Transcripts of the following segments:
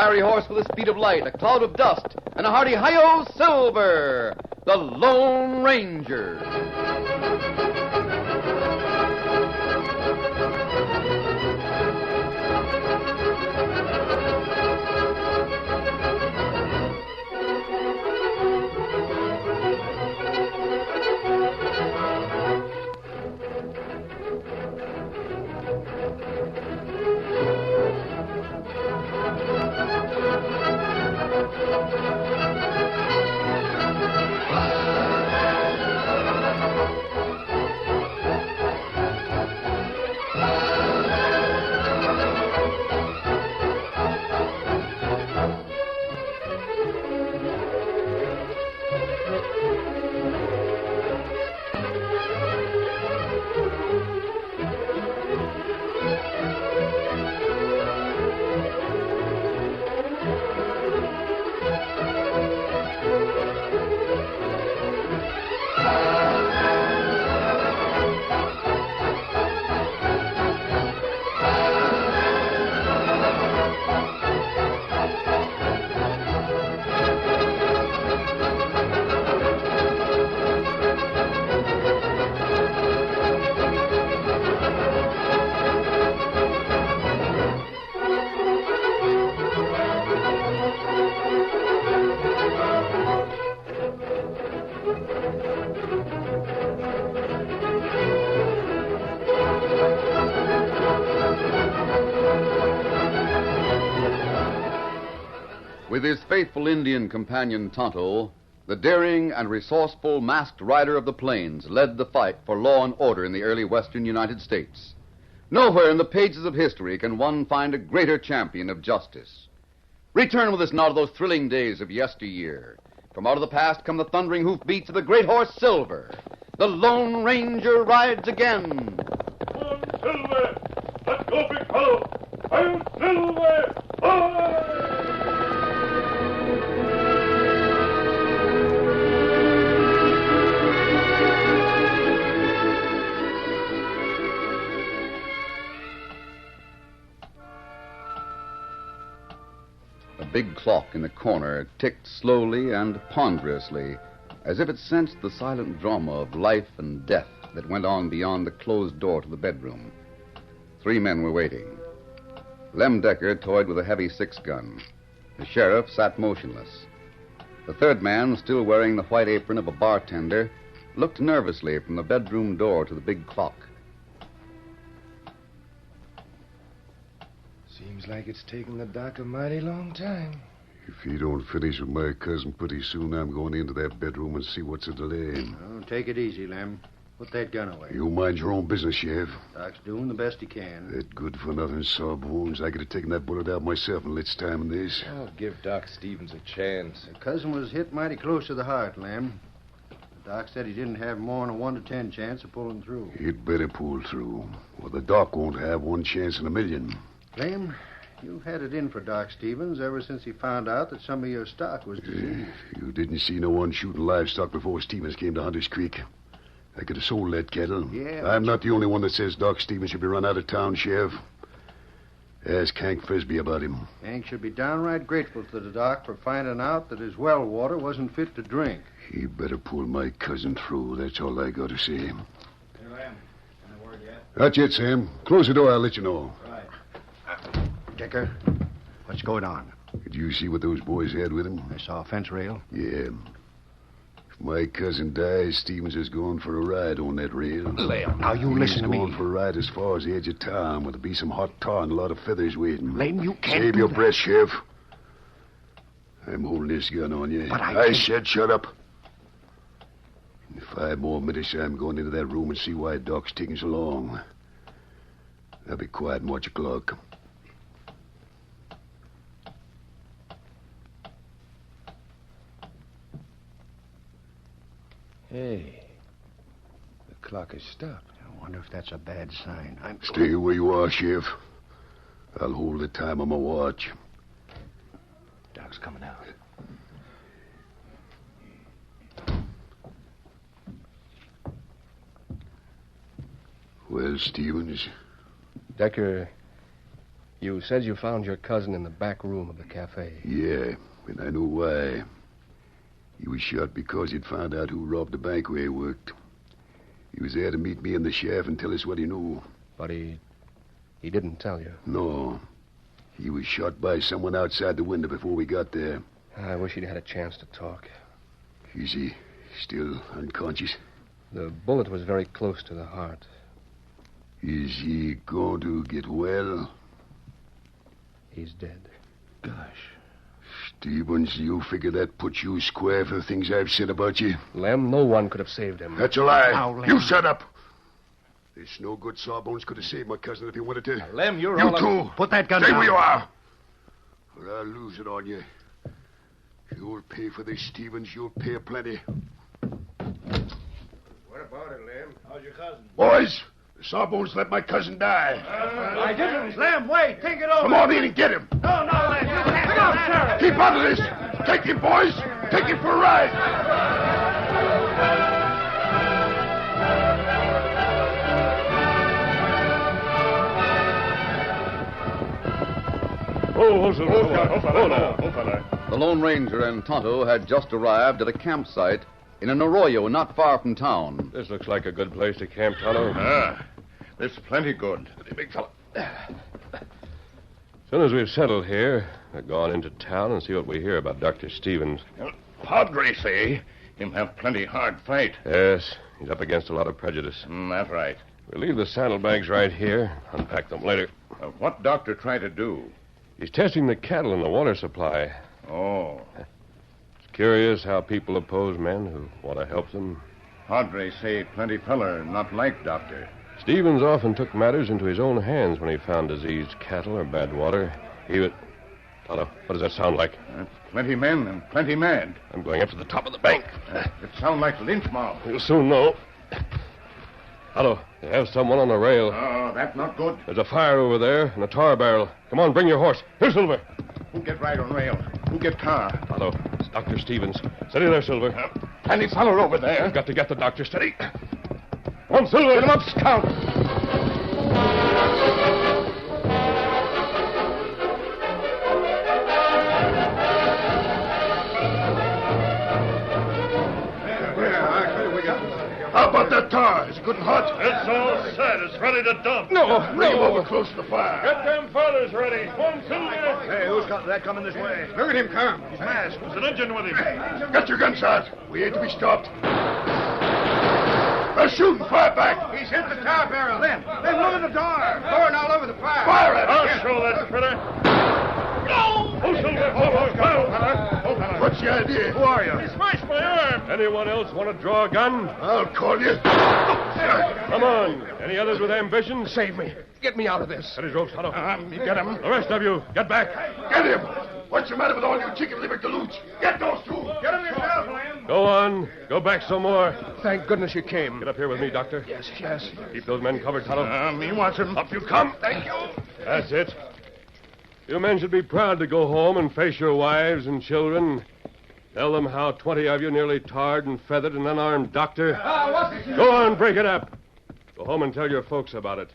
fiery horse with the speed of light, a cloud of dust, and a hearty hi-yo Silver, the Lone Ranger. With his faithful Indian companion Tonto, the daring and resourceful masked rider of the plains led the fight for law and order in the early western United States. Nowhere in the pages of history can one find a greater champion of justice. Return with us now to those thrilling days of yesteryear. From out of the past come the thundering hoofbeats of the great horse Silver. The Lone Ranger rides again. Come on, Silver! Let's go, big fellow! I'm Silver! Hi! The big clock in the corner ticked slowly and ponderously, as if it sensed the silent drama of life and death that went on beyond the closed door to the bedroom. 3 men were waiting. Lem Decker toyed with a heavy 6-gun. The sheriff sat motionless. The third man, still wearing the white apron of a bartender, looked nervously from the bedroom door to the big clock. Seems like it's taken the doc a mighty long time. If he don't finish with my cousin pretty soon, I'm going into that bedroom and see what's a delay. Oh, take it easy, Lem. Put that gun away. You mind your own business, Sheriff. Doc's doing the best he can. That good-for-nothing sawbones. I could have taken that bullet out myself in less time than this. I'll give Doc Stevens a chance. The cousin was hit mighty close to the heart, Lem. The doc said he didn't have more than a 1 to 10 chance of pulling through. He'd better pull through. Well, the doc won't have 1 chance in a million. Lem, you've had it in for Doc Stevens ever since he found out that some of your stock was diseased. You didn't see no one shooting livestock before Stevens came to Hunter's Creek. I could have sold that cattle. Yeah, I'm not the only one that says Doc Stevens should be run out of town, Sheriff. Ask Hank Frisbee about him. Hank should be downright grateful to the doc for finding out that his well water wasn't fit to drink. He better pull my cousin through. That's all I got to say. Here I am. Any word yet? That's it, Sam. Close the door. I'll let you know. Right. Decker, what's going on? Did you see what those boys had with them? I saw a fence rail. Yeah. If my cousin dies, Stevens is going for a ride on that rail. Lem, now you listen to me. He's going for a ride as far as the edge of town, where there'll be some hot tar and a lot of feathers waiting. Lem, you can't Save do your that. breath, Sheriff. I'm holding this gun on you. But I said shut up. In 5 more minutes, I'm going into that room and see why Doc's taking so long. Now be quiet and watch your clock. Hey, the clock has stopped. I wonder if that's a bad sign. Stay where you are, Sheriff. I'll hold the time on my watch. Doc's coming out. Well, Stevens, Decker, You said you found your cousin in the back room of the cafe. Yeah, and I know why. He was shot because he'd found out who robbed the bank where he worked. He was there to meet me in the shaft and tell us what he knew. But he didn't tell you. No. He was shot by someone outside the window before we got there. I wish he'd had a chance to talk. Is he still unconscious? The bullet was very close to the heart. Is he going to get well? He's dead. Gosh. Stevens, you figure that puts you square for the things I've said about you? Lem, no one could have saved him. That's a lie. Now, Lem. You shut up. This no good Sawbones could have saved my cousin if he wanted to. Lem, you're You all... too. Put that gun Stay down. where you are. Or I'll lose it on you. You'll pay for this, Stevens. You'll pay plenty. What about it, Lem? How's your cousin? Boys, the Sawbones let my cousin die. I didn't. Lem, wait. Take it over. Come on in and get him. No, Lem. You can't go, Sheriff. Keep out of this. Take him, boys. Take him for a ride. The Lone Ranger and Tonto had just arrived at a campsite in an arroyo not far from town. This looks like a good place to camp, Tonto. This is plenty good. Big fella. As soon as we've settled here, we'll go on into town and see what we hear about Dr. Stevens. Padre say him have plenty hard fight. Yes, he's up against a lot of prejudice. That's right. We'll leave the saddlebags right here. Unpack them later. What doctor try to do? He's testing the cattle and the water supply. Oh, It's curious how people oppose men who want to help them. Padre say plenty feller not like doctor. Stevens often took matters into his own hands when he found diseased cattle or bad water. He would... Tonto, what does that sound like? Plenty men and plenty mad. I'm going up to the top of the bank. It sound like lynch mob. You'll soon know. Tonto, they have someone on the rail. Oh, that's not good. There's a fire over there and a tar barrel. Come on, bring your horse. Here, Silver. Who get right on rail? Who get car? Tonto, it's Dr. Stevens. Steady there, Silver. Plenty feller over there. I've got to get the doctor steady. Come on, Silver. Get him up, Scout. How about that tar? Is it good and hot? It's all set. It's ready to dump. Bring him over close to the fire. Get them fellers ready. One, Silver. Hey, who's got that coming this way? Look at him come. He's masked. There's an engine with him. Get your guns out. We ain't to be stopped. They're shooting. Fire back. He's hit the tar barrel. Lem, look at the door. Pouring all over the fire. Fire at I'll it. show that critter. Oh, Silver. Oh, What's the idea? Who are you? He smashed my arm. Anyone else want to draw a gun? I'll call you. Come on. Any others with ambition? Save me. Get me out of this. Set his ropes, Tonto. You get him. The rest of you, get back. Get him. What's the matter with all you chicken liver galoots? Get those two. Get him yourself, Lem. Go on. Go back some more. Thank goodness you came. Get up here with me, Doctor. Yes. Keep those men covered, Tonto. Me wants him. Up you come. Thank you. That's it. You men should be proud to go home and face your wives and children. Tell them how 20 of you nearly tarred and feathered an unarmed doctor. Go on, break it up. Go home and tell your folks about it.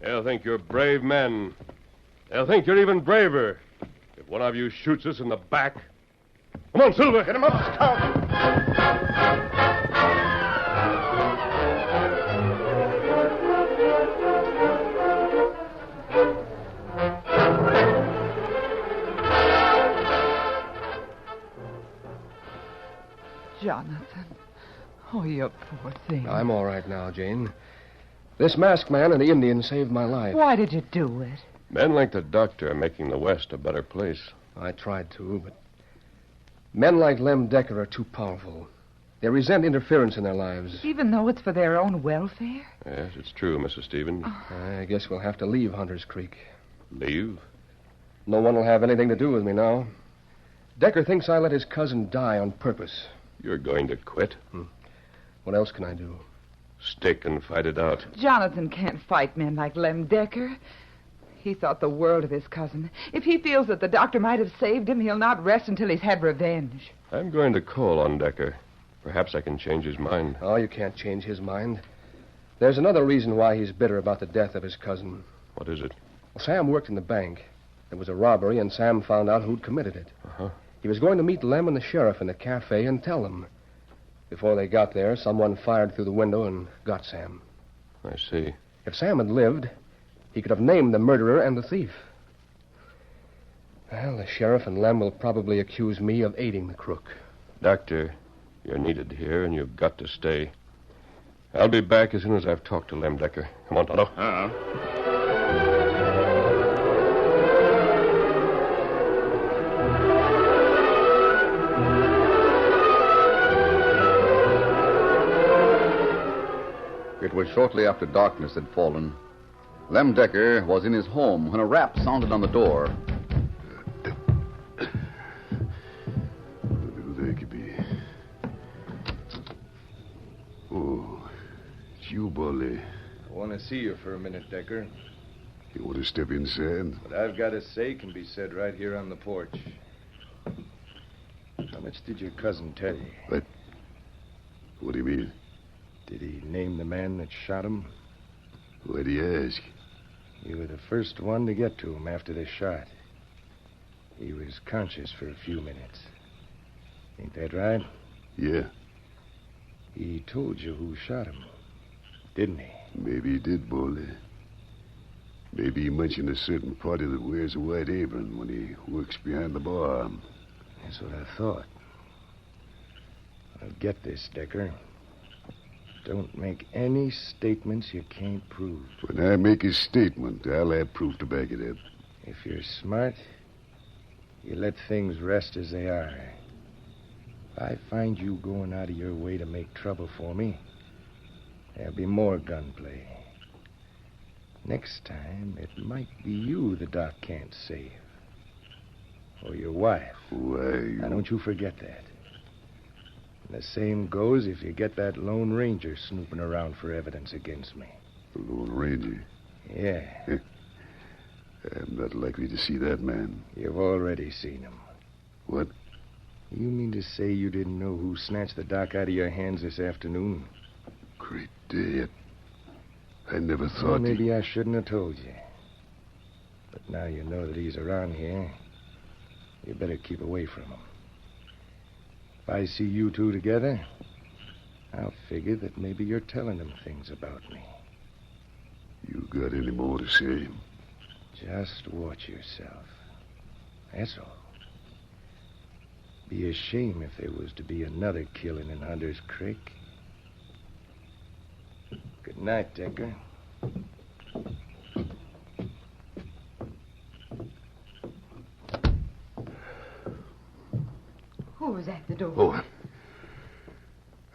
They'll think you're brave men. They'll think you're even braver if one of you shoots us in the back. Come on, Silver. Get him up, Scout. Jonathan. Oh, you poor thing. I'm all right now, Jane. This masked man and the Indian saved my life. Why did you do it? Men like the doctor are making the West a better place. I tried to, but men like Lem Decker are too powerful. They resent interference in their lives. Even though it's for their own welfare? Yes, it's true, Mrs. Stevens. I guess we'll have to leave Hunter's Creek. Leave? No one will have anything to do with me now. Decker thinks I let his cousin die on purpose. You're going to quit? What else can I do? Stick and fight it out. Jonathan can't fight men like Lem Decker. He thought the world of his cousin. If he feels that the doctor might have saved him, he'll not rest until he's had revenge. I'm going to call on Decker. Perhaps I can change his mind. Oh, you can't change his mind. There's another reason why he's bitter about the death of his cousin. What is it? Sam worked in the bank. There was a robbery, and Sam found out who'd committed it. Uh-huh. He was going to meet Lem and the sheriff in a cafe and tell them. Before they got there, someone fired through the window and got Sam. I see. If Sam had lived, he could have named the murderer and the thief. Well, the sheriff and Lem will probably accuse me of aiding the crook. Doctor, you're needed here, and you've got to stay. I'll be back as soon as I've talked to Lem Decker. Come on, Tonto. It was shortly after darkness had fallen. Lem Decker was in his home when a rap sounded on the door. Who that could be? Oh, it's you, Bolly. I want to see you for a minute, Decker. You want to step inside? What I've got to say can be said right here on the porch. How much did your cousin tell you? What? What do you mean? Did he name the man that shot him? Why'd he ask? You were the first one to get to him after the shot. He was conscious for a few minutes. Ain't that right? Yeah, He told you who shot him, didn't he? maybe he did, Bolly. Maybe he mentioned a certain party that wears a white apron when he works behind the bar. That's what I thought. Now get this, Decker. Don't make any statements you can't prove. When I make a statement, I'll have proof to back it up. If you're smart, you let things rest as they are. If I find you going out of your way to make trouble for me, there'll be more gunplay. Next time, it might be you the doc can't save. Or your wife. Why, Now, don't you forget that. And the same goes if you get that Lone Ranger snooping around for evidence against me. the Lone Ranger? Yeah, I'm not likely to see that man. you've already seen him. What? You mean to say you didn't know who snatched the doc out of your hands this afternoon? Great day. I never Well, thought... maybe I shouldn't have told you. But now you know that he's around here, you better keep away from him. If I see you two together, I'll figure that maybe you're telling him things about me. You got any more to say? Just watch yourself. That's all. Be a shame if there was to be another killing in Hunter's Creek. Good night, Decker. Who was at the door?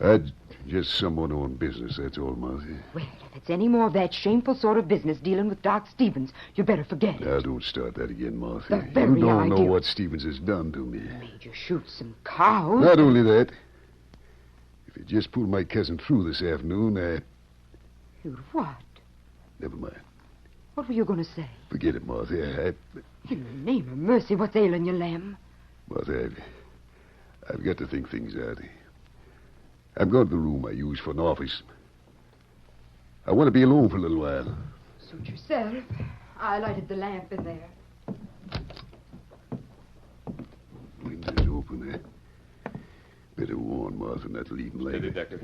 Oh, just someone on business, that's all, Martha. Well, if it's any more of that shameful sort of business dealing with Doc Stevens, you better forget it. Now, don't start that again, Martha. The very You don't know idea. what Stevens has done to me. Made you shoot some cows. Not only that, if you just pulled my cousin through this afternoon, You'd what? never mind. What were you going to say? Forget it, Martha. In the name of mercy, what's ailing you, Lem? Martha, I've got to think things out. I'm going to the room I use for an office. I want to be alone for a little while. Suit yourself. I lighted the lamp in there. Window's open, Better warn Martha not to leave him Steady, late. Decker.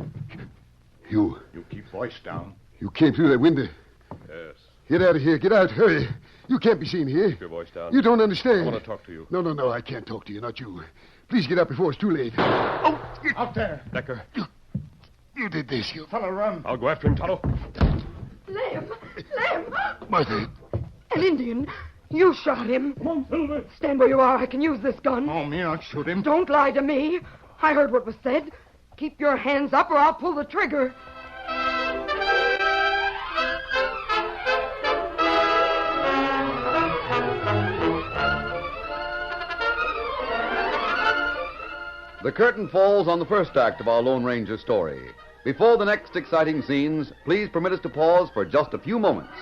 You keep voice down. came through that window. Yes. Get out of here. Get out. Hurry. You can't be seen here. Keep your voice down. You don't understand. I want to talk to you. No. I can't talk to you, not you. Please get out before it's too late. Out there. Decker, You did this. You... Fella, run. I'll go after him, Tonto. Lem! Lem! Martha, An Indian. You shot him. Come on, Silver. Stand where you are. I can use this gun. Oh, me not shoot him. Don't lie to me. I heard what was said. Keep your hands up or I'll pull the trigger. The curtain falls on the first act of our Lone Ranger story. Before the next exciting scenes, please permit us to pause for just a few moments.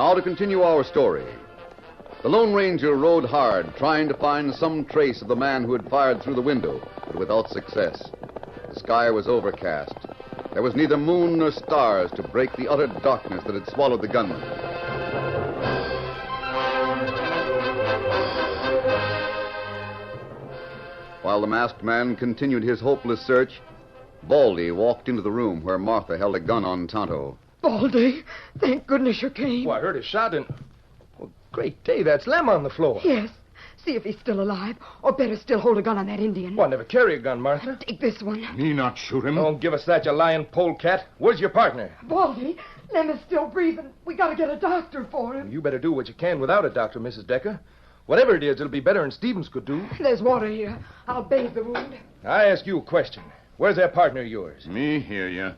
Now to continue our story. The Lone Ranger rode hard, trying to find some trace of the man who had fired through the window, but without success. The sky was overcast. There was neither moon nor stars to break the utter darkness that had swallowed the gunman. While the masked man continued his hopeless search, Baldy walked into the room where Martha held a gun on Tonto. Baldy, thank goodness you came. Well, I heard a shot and... Well, great day, that's Lem on the floor. Yes. See if he's still alive, or better still hold a gun on that Indian. Well, I never carry a gun, Martha. Take this one. Me not shoot him. Don't give us that, you lying polecat. Where's your partner? Baldy, Lem is still breathing. We gotta get a doctor for him. You better do what you can without a doctor, Mrs. Decker. Whatever it is, it'll be better than Stevens could do. There's water here. I'll bathe the wound. I ask you a question. Where's that partner of yours? Me hear ya.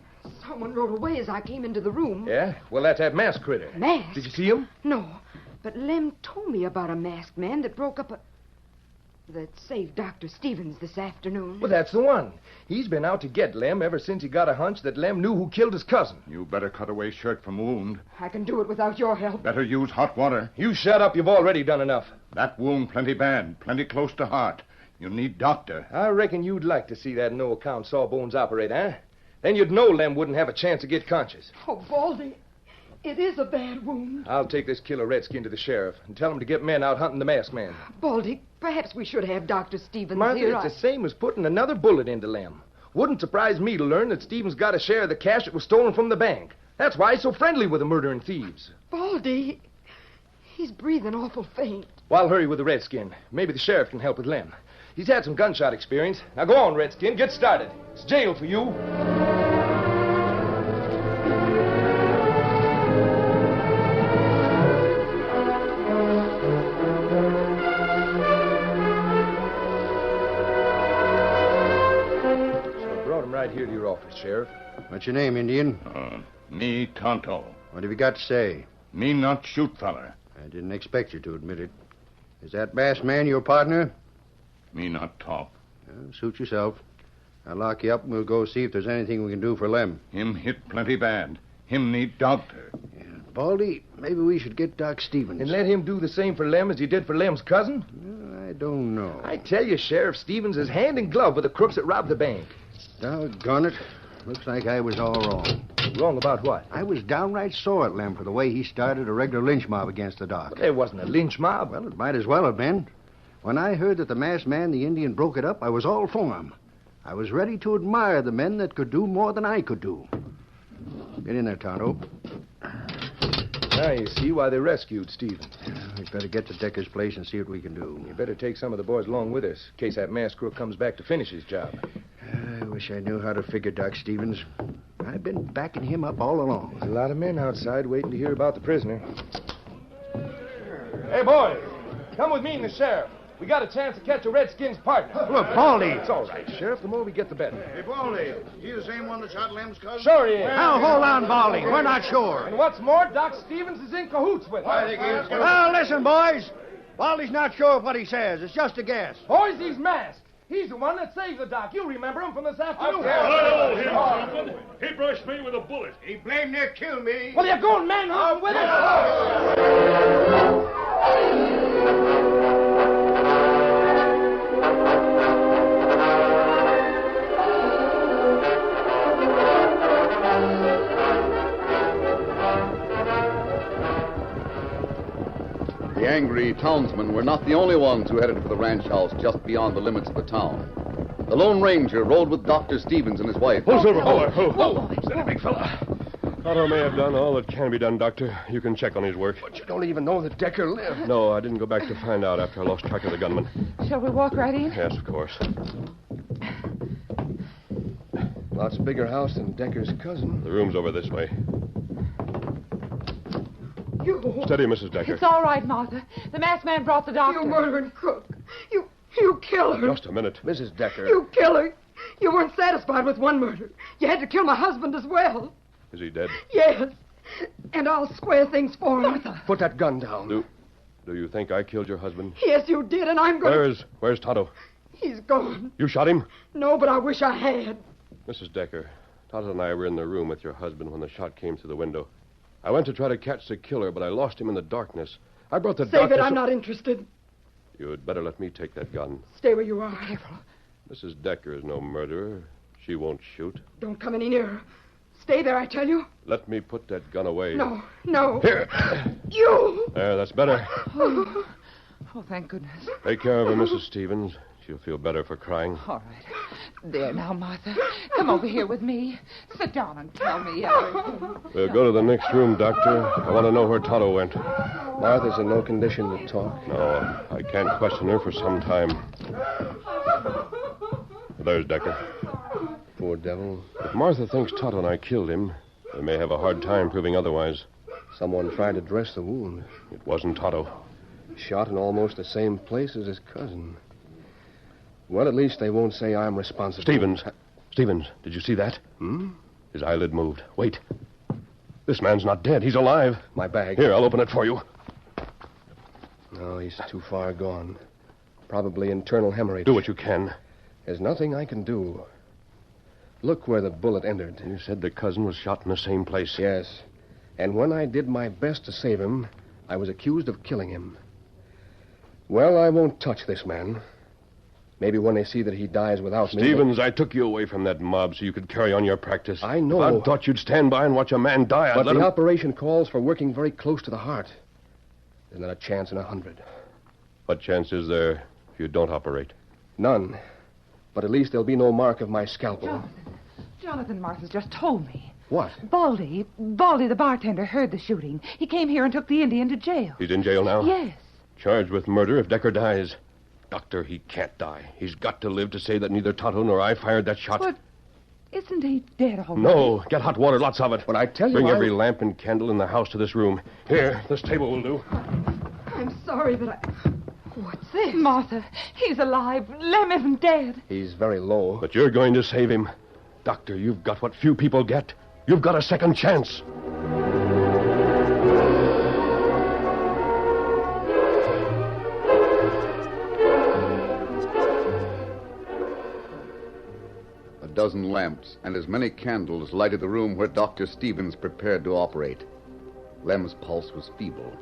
Someone rode away as I came into the room. Yeah? Well, that's that masked critter. Masked? Did you see him? No, but Lem told me about a masked man that broke up that saved Dr. Stevens this afternoon. Well, that's the one. He's been out to get Lem ever since he got a hunch that Lem knew who killed his cousin. You better cut away shirt from wound. I can do it without your help. Better use hot water. You shut up. You've already done enough. That wound plenty bad, plenty close to heart. You need doctor. I reckon you'd like to see that no-account sawbones operate, huh? Then you'd know Lem wouldn't have a chance to get conscious. Oh, Baldy, it is a bad wound. I'll take this killer redskin to the sheriff and tell him to get men out hunting the masked man. Baldy, perhaps we should have Dr. Stevens Martha, here. it's the same as putting another bullet into Lem. Wouldn't surprise me to learn that Stevens got a share of the cash that was stolen from the bank. That's why he's so friendly with the murdering thieves. Baldy, he's breathing awful faint. Well, I'll hurry with the redskin. Maybe the sheriff can help with Lem. He's had some gunshot experience. Now go on, redskin. Get started. It's jail for you. Right here to your office, Sheriff. What's your name, Indian? Me Tonto. What have you got to say? Me not shoot feller. I didn't expect you to admit it. Is that masked man your partner? Me not talk. Suit yourself. I'll lock you up and we'll go see if there's anything we can do for Lem. Him hit plenty bad. Him need doctor. Yeah. Baldy, maybe we should get Doc Stevens. And let him do the same for Lem as he did for Lem's cousin? I don't know. I tell you, Sheriff Stevens is hand in glove with the crooks that robbed the bank. Doggone it. Looks like I was all wrong. Wrong about what? I was downright sore at Lem for the way he started a regular lynch mob against the doc. But there wasn't a lynch mob. Well, it might as well have been. When I heard that the masked man, the Indian, broke it up, I was all for him. I was ready to admire the men that could do more than I could do. Get in there, Tonto. Now you see why they rescued Stevens. We'd better get to Decker's place and see what we can do. You better take some of the boys along with us, in case that masked crook comes back to finish his job. I wish I knew how to figure Doc Stevens. I've been backing him up all along. There's a lot of men outside waiting to hear about the prisoner. Hey, boys, come with me and the sheriff. We got a chance to catch a redskin's partner. Look, Baldy. It's all right, Sheriff. The more we get, the better. Hey, Baldy, he the same one that shot Lem's cousin? Sure he is. Now, hold on, Baldy. We're not sure. And what's more, Doc Stevens is in cahoots with him. I think he is. Well, listen, boys. Baldy's not sure of what he says. It's just a guess. Boys, he's masked. He's the one that saved the doc. You remember him from this afternoon. I know him, Simpson. He brushed me with a bullet. He blamed near killed me. Well, you're going manhunting with him. The angry townsmen were not the only ones who headed for the ranch house just beyond the limits of the town. The Lone Ranger rode with Dr. Stevens and his wife. Whoa, Silver, whoa. Steady, big fella. Otto may have done all that can be done, Doctor. You can check on his work. But you don't even know that Decker lived. No, I didn't go back to find out after I lost track of the gunman. Shall we walk right in? Yes, of course. Lots bigger house than Decker's cousin. The room's over this way. You. Steady, Mrs. Decker. It's all right, Martha. The masked man brought the doctor. You murdering crook. You killed her. Just a minute. Mrs. Decker. You killed her. You weren't satisfied with one murder. You had to kill my husband as well. Is he dead? Yes. And I'll square things for him. Martha. Put that gun down. Do you think I killed your husband? Yes, you did, and I'm going Where's Tonto? He's gone. You shot him? No, but I wish I had. Mrs. Decker, Tonto and I were in the room with your husband when the shot came through the window. I went to try to catch the killer, but I lost him in the darkness. I brought the Save doctor... it. I'm not interested. You'd better let me take that gun. Stay where you are. Careful. Mrs. Decker is no murderer. She won't shoot. Don't come any nearer. Stay there, I tell you. Let me put that gun away. No, no. Here. You! There, that's better. Oh, thank goodness. Take care of her, Mrs. Stevens. She'll feel better for crying. All right. There now, Martha. Come over here with me. Sit down and tell me everything. We'll go to the next room, Doctor. I want to know where Tonto went. Martha's in no condition to talk. No, I can't question her for some time. There's Decker. Poor devil. If Martha thinks Tonto and I killed him, they may have a hard time proving otherwise. Someone tried to dress the wound. It wasn't Tonto. Shot in almost the same place as his cousin. Well, at least they won't say I'm responsible. Stevens, did you see that? His eyelid moved. Wait. This man's not dead. He's alive. My bag. Here, I'll open it for you. No, he's too far gone. Probably internal hemorrhage. Do what you can. There's nothing I can do. Look where the bullet entered. You said the cousin was shot in the same place. Yes. And when I did my best to save him, I was accused of killing him. Well, I won't touch this man. Maybe when they see that he dies without me... Stevens, I took you away from that mob so you could carry on your practice. I know. If I thought you'd stand by and watch a man die, I'd But let the him... operation calls for working very close to the heart. There's not a chance in 100. What chance is there if you don't operate? None. But at least there'll be no mark of my scalpel. Jonathan Martha's just told me. What? Baldy the bartender, heard the shooting. He came here and took the Indian to jail. He's in jail now? Yes. Charged with murder if Decker dies. Doctor, he can't die. He's got to live to say that neither Tonto nor I fired that shot. But isn't he dead already? No. Get hot water, lots of it. But I tell you, Bring every lamp and candle in the house to this room. Here, this table will do. I'm sorry, but What's this? Martha, he's alive. Lem isn't dead. He's very low. But you're going to save him. Doctor, you've got what few people get. You've got a second chance. A dozen lamps and as many candles lighted the room where Dr. Stevens prepared to operate. Lem's pulse was feeble.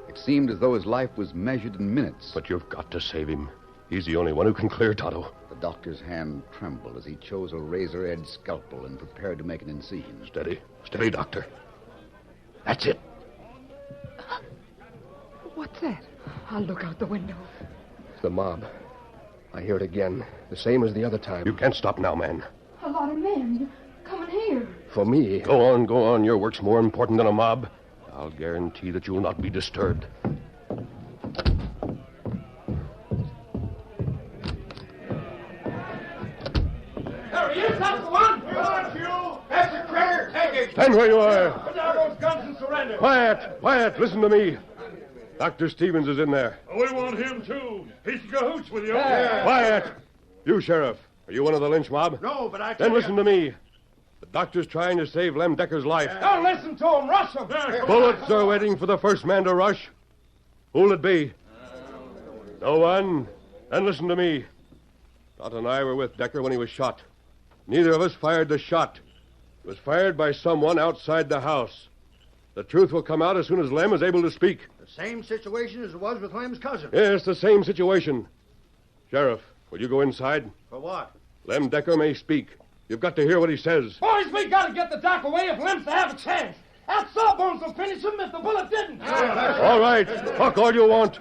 It seemed as though his life was measured in minutes. But you've got to save him. He's the only one who can clear Tonto. The doctor's hand trembled as he chose a razor-edged scalpel and prepared to make an incision. Steady. Steady, Doctor. That's it. What's that? I'll look out the window. It's the mob. I hear it again. The same as the other time. You can't stop now, man. A lot of men coming here. For me. Go on. Your work's more important than a mob. I'll guarantee that you'll not be disturbed. There he is, that's the one! We want you! That's the critter! Take it! Stand where you are. Put down those guns and surrender! Quiet. Listen to me. Dr. Stevens is in there. We want him, too. He's cahoots with you. Quiet. You, Sheriff. Are you one of the lynch mob? No, but I Then listen to me. The doctor's trying to save Lem Decker's life. Don't listen to him. Rush him. Bullets are waiting for the first man to rush. Who'll it be? No one. Then listen to me. Dot and I were with Decker when he was shot. Neither of us fired the shot. It was fired by someone outside the house. The truth will come out as soon as Lem is able to speak. The same situation as it was with Lem's cousin. Yes, the same situation. Sheriff, will you go inside? For what? Lem Decker may speak. You've got to hear what he says. Boys, we gotta get the doc away if Lem's to have a chance. That sawbones will finish him if the bullet didn't. All right. Talk all you want.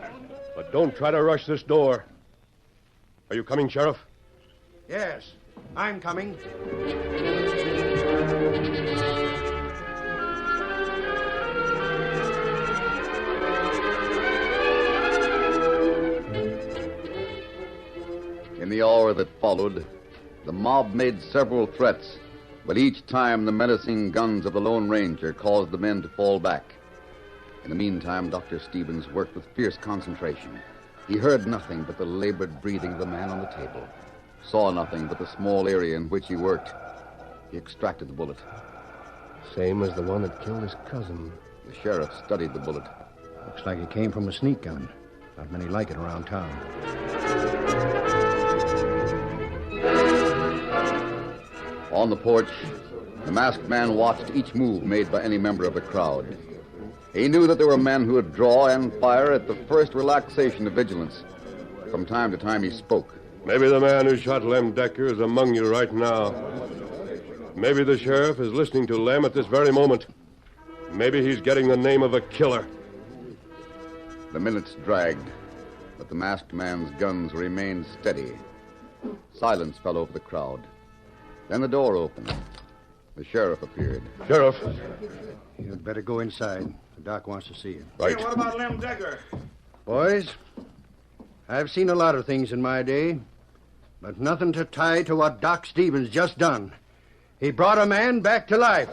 But don't try to rush this door. Are you coming, Sheriff? Yes, I'm coming. In the hour that followed, the mob made several threats, but each time the menacing guns of the Lone Ranger caused the men to fall back. In the meantime, Dr. Stevens worked with fierce concentration. He heard nothing but the labored breathing of the man on the table, saw nothing but the small area in which he worked. He extracted the bullet. Same as the one that killed his cousin. The sheriff studied the bullet. Looks like it came from a sneak gun. Not many like it around town. On the porch, The masked man watched each move made by any member of the crowd. He knew that there were men who would draw and fire at the first relaxation of vigilance. From time to time he spoke. Maybe the man who shot Lem Decker is among you right now. Maybe the sheriff is listening to Lem at this very moment. Maybe he's getting the name of a killer. The minutes dragged, but the masked man's guns remained steady. Silence fell over the crowd. Then the door opened. The sheriff appeared. Sheriff. You'd better go inside. The doc wants to see you. Right. Hey, what about Lem Decker? Boys, I've seen a lot of things in my day, but nothing to tie to what Doc Stevens just done. He brought a man back to life.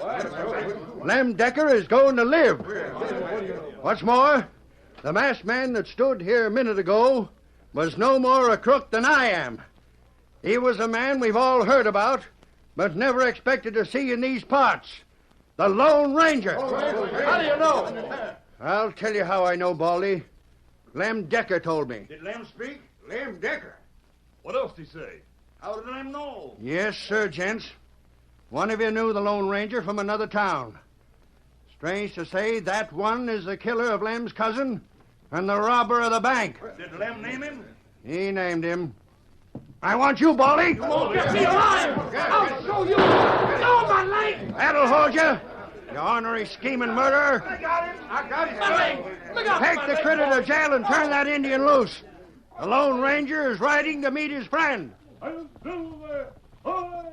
Lem Decker is going to live. What's more, the masked man that stood here a minute ago was no more a crook than I am. He was a man we've all heard about, but never expected to see in these parts. The Lone Ranger. How do you know? I'll tell you how I know, Baldy. Lem Decker told me. Did Lem speak? Lem Decker. What else did he say? How did Lem know? Yes, sir, gents. One of you knew the Lone Ranger from another town. Strange to say, that one is the killer of Lem's cousin and the robber of the bank. Did Lem name him? He named him. I want you, Baldy. You won't get me alive! I'll show you! Oh, my leg! That'll hold you, you ornery scheming murderer. I got him! I got his leg! Look out! Take the critter to jail and turn that Indian loose. The Lone Ranger is riding to meet his friend. I'll Silver! Hoy!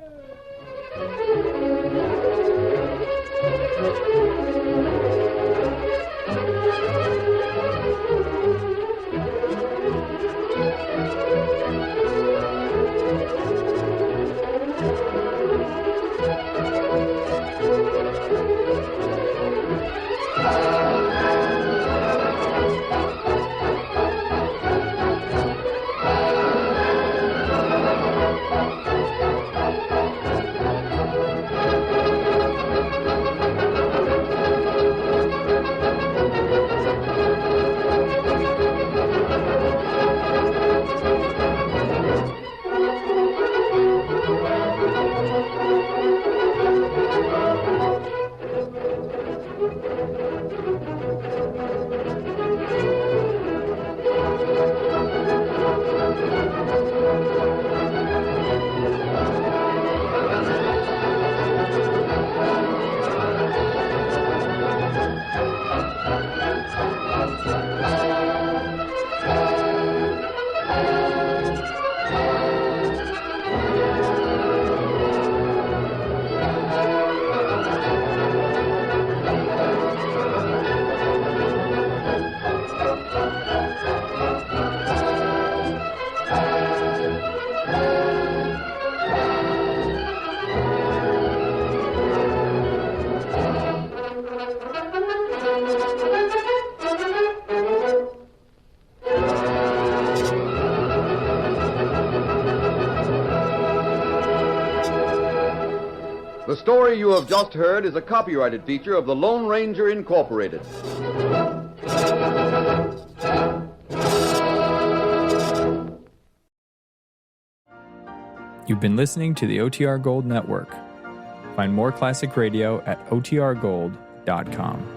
The story you have just heard is a copyrighted feature of the Lone Ranger Incorporated. You've been listening to the OTR Gold Network. Find more classic radio at otrgold.com.